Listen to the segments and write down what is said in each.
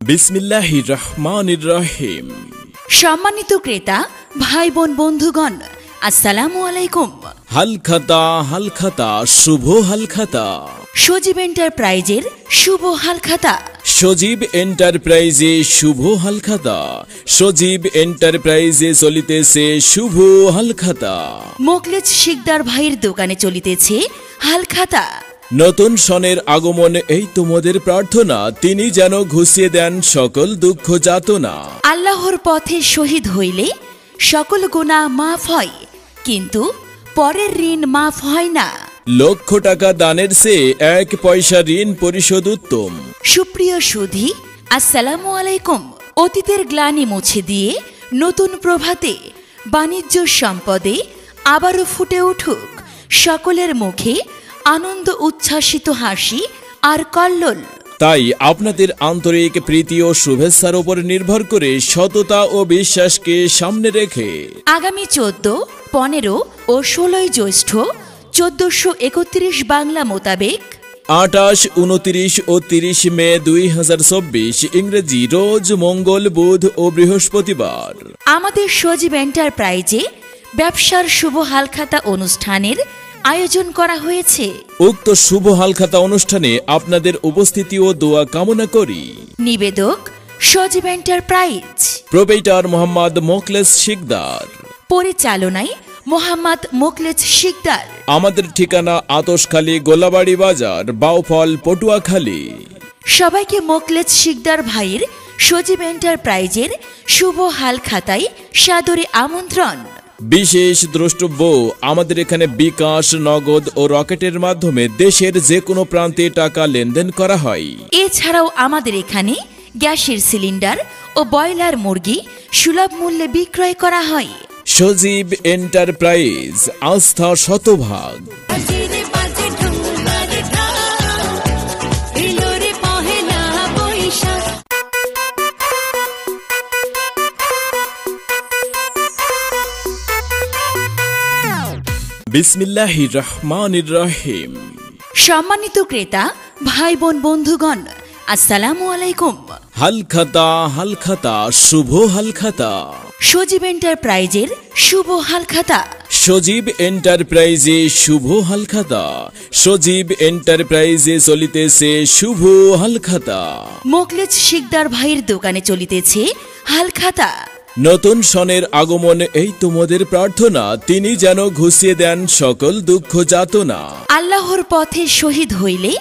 বিসমিল্লাহির রহমানির রহিম। সম্মানিত ক্রেতা ভাই বোন বন্ধুগণ, আসসালামু আলাইকুম। হালখাতা শুভ হালখাতা। সজীব এন্টারপ্রাইজের শুভ হালখাতা। সজীব এন্টারপ্রাইজে শুভ হালখাতা। সজীব এন্টারপ্রাইজে চলিতেছে শুভ হালখাতা। মোকলেছ শিকদার ভাইয়ের দোকানে চলিতেছে হালখাতা। নতুন সনের আগমন এই তোমাদের প্রার্থনা, তিনি যেন ঘুষিয়ে দেন সকল দুঃখ যাতনা। আল্লাহর পথে শহীদ হইলে সকল গুনাহ মাফ হয়, কিন্তু পরের ঋণ মাফ হয় না। লক্ষ টাকা দানের চেয়ে 1 পয়সা ঋণ পরিশোধ উত্তম। সুপ্রিয় সুধী, আসসালামু আলাইকুম। অতীতের গ্লানি মুছে দিয়ে নতুন প্রভাতে বাণিজ্য সম্পদে আবারও ফুটে উঠুক সকলের মুখে আনন্দ উচ্ছ্বাসিত হাসি আর কল্লোল। তাই আপনাদের আন্তরিক প্রীতি ও শুভেচ্ছার উপর নির্ভর করে সততা ও বিশ্বাসকে সামনে রেখে আগামী 14, 15 ও 16 জ্যৈষ্ঠ 1431 বাংলা মোতাবেক 28, 29 ও 30 মে 2024 ইংরেজি রোজ মঙ্গল, বুধ ও বৃহস্পতিবার আমাদের সজীব এন্টারপ্রাইজে ব্যবসার শুভ হালখাতা অনুষ্ঠানের আয়োজন করা হয়েছে। উক্ত শুভ হালখাতা অনুষ্ঠানে আপনাদের উপস্থিতি ও দোয়া কামনা করি। নিবেদক সজীব এন্টারপ্রাইজ, প্রোপাইটার মোহাম্মদ মোকলেছ শিকদার, পরিচালনায় মোহাম্মদ মোকলেছ শিকদার। আমাদের ঠিকানা আতশখালী, গোলাবাড়ি বাজার, বাউফল, পটুয়াখালী। সবাইকে মোকলেছ শিকদার ভাইয়ের সজীব এন্টারপ্রাইজের শুভ হালখাতায় সাদরে আমন্ত্রণ। বিশেষ দ্রষ্টব্য, আমাদের এখানে বিকাশ, নগদ ও রকেটের মাধ্যমে দেশের যে কোনো প্রান্তে টাকা লেনদেন করা হয়। এছাড়াও আমাদের এখানে গ্যাসের সিলিন্ডার ও ব্রয়লার মুরগি সুলভ মূল্যে বিক্রয় করা হয়। সজীব এন্টারপ্রাইজ, আস্থা শতভাগ। বিসমিল্লাহির রহমানির রহিম। সম্মানিত ক্রেতা ভাই বোন বন্ধুগণ, আসসালামু আলাইকুম। হালখাতা শুভ হালখাতা। সজীব এন্টারপ্রাইজের শুভ হালখাতা। সজীব এন্টারপ্রাইজে শুভ হালখাতা। সজীব এন্টারপ্রাইজে চলিতেছে শুভ হালখাতা। মোকলেছ শিকদার ভাইয়ের দোকানে চলিতেছে হালখাতা। নতুন সনের আগমন এই তোমাদের প্রার্থনা, তিনি যেন ঘুষিয়ে দেন সকল দুঃখ যাতনা। আল্লাহর পথে শহীদ হইলে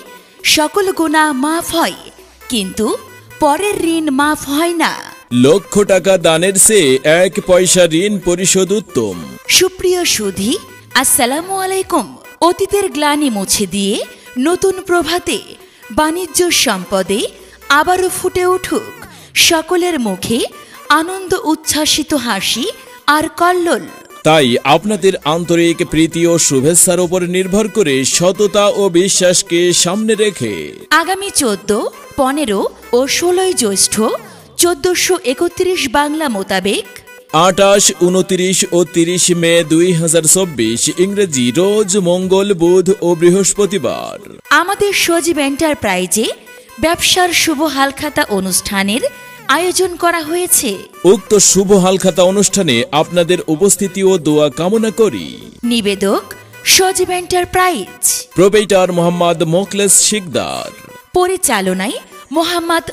সকল গুনাহ মাফ হয়, কিন্তু পরের ঋণ মাফ হয় না। লক্ষ টাকা দানের চেয়ে 1 পয়সা ঋণ পরিশোধ উত্তম। সুপ্রিয় সুধী, আসসালামু আলাইকুম। অতীতের গ্লানি মুছে দিয়ে নতুন প্রভাতে বাণিজ্য সম্পদে আবারও ফুটে উঠুক সকলের মুখে আনন্দ উচ্ছ্বাসিত হাসি আর কল্লোল। তাই আপনাদের আন্তরিক প্রীতি ও শুভেচ্ছার উপর নির্ভর করে সততা ও বিশ্বাসকে সামনে রেখে আগামী 14, 15 ও 16 জ্যৈষ্ঠ 1431 বাংলা মোতাবেক 28, 29 ও 30 মে 2024 ইংরেজি রোজ মঙ্গল, বুধ ও বৃহস্পতিবার আমাদের সজীব এন্টারপ্রাইজে ব্যবসার শুভ হালখাতা অনুষ্ঠানের আয়োজন করা হয়েছে। উক্ত শুভ হালখাতা অনুষ্ঠানে আপনাদের উপস্থিতি ও দোয়া কামনা করি। নিবেদক সজীব এন্টারপ্রাইজ, প্রোপাইটার মোহাম্মদ মোকলেছ শিকদার, পরিচালনায় মোহাম্মদ